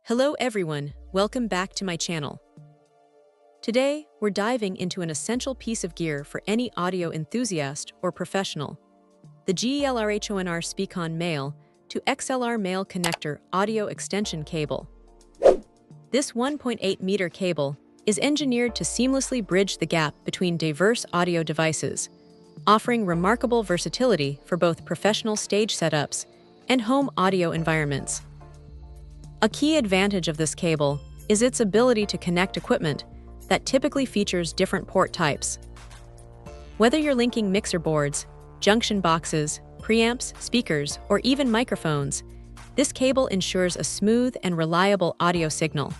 Hello everyone, welcome back to my channel. Today, we're diving into an essential piece of gear for any audio enthusiast or professional, the GELRHONR SpeakOn Male to XLR Male Connector Audio Extension Cable. This 1.8-meter cable is engineered to seamlessly bridge the gap between diverse audio devices, offering remarkable versatility for both professional stage setups and home audio environments. A key advantage of this cable is its ability to connect equipment that typically features different port types. Whether you're linking mixer boards, junction boxes, preamps, speakers, or even microphones, this cable ensures a smooth and reliable audio signal.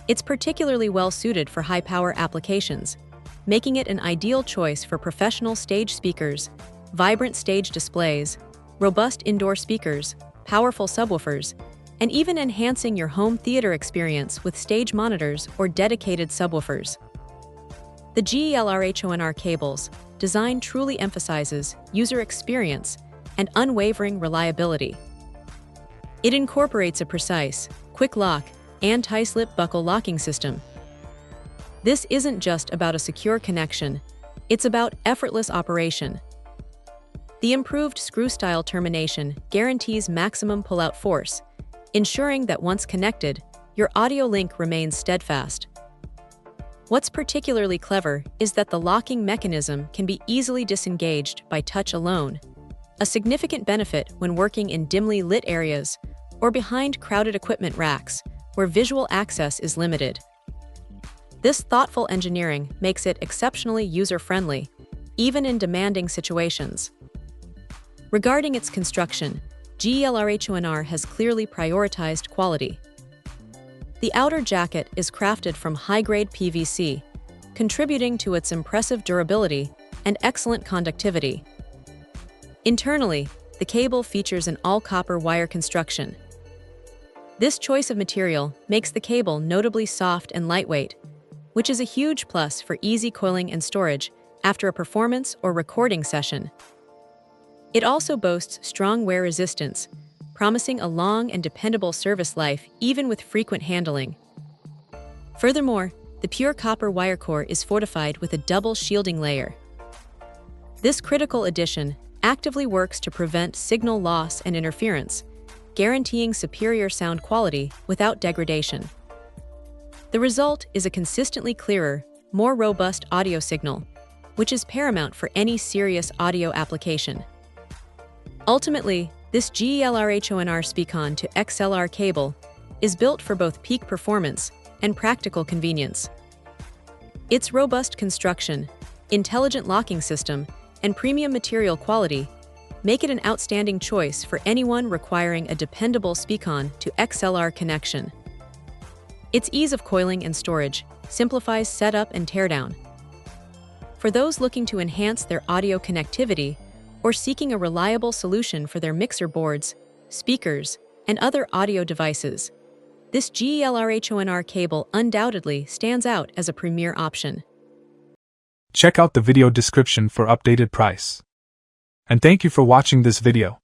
It's particularly well suited for high-power applications, making it an ideal choice for professional stage speakers, vibrant stage displays, robust indoor speakers, powerful subwoofers, and even enhancing your home theater experience with stage monitors or dedicated subwoofers. The GELRHONR cable's design truly emphasizes user experience and unwavering reliability. It incorporates a precise, quick lock, anti-slip buckle locking system. This isn't just about a secure connection, it's about effortless operation. The improved screw-style termination guarantees maximum pull-out force, ensuring that once connected, your audio link remains steadfast. What's particularly clever is that the locking mechanism can be easily disengaged by touch alone, a significant benefit when working in dimly lit areas or behind crowded equipment racks where visual access is limited. This thoughtful engineering makes it exceptionally user-friendly, even in demanding situations. Regarding its construction, GELRHONR has clearly prioritized quality. The outer jacket is crafted from high-grade PVC, contributing to its impressive durability and excellent conductivity. Internally, the cable features an all-copper wire construction. This choice of material makes the cable notably soft and lightweight, which is a huge plus for easy coiling and storage after a performance or recording session. It also boasts strong wear resistance, promising a long and dependable service life even with frequent handling. Furthermore, the pure copper wire core is fortified with a double shielding layer. This critical addition actively works to prevent signal loss and interference, guaranteeing superior sound quality without degradation. The result is a consistently clearer, more robust audio signal, which is paramount for any serious audio application. Ultimately, this GELRHONR SpeakOn to XLR cable is built for both peak performance and practical convenience. Its robust construction, intelligent locking system, and premium material quality make it an outstanding choice for anyone requiring a dependable SpeakOn to XLR connection. Its ease of coiling and storage simplifies setup and teardown. For those looking to enhance their audio connectivity or seeking a reliable solution for their mixer boards, speakers, and other audio devices, this GELRHONR cable undoubtedly stands out as a premier option. Check out the video description for updated price. And thank you for watching this video.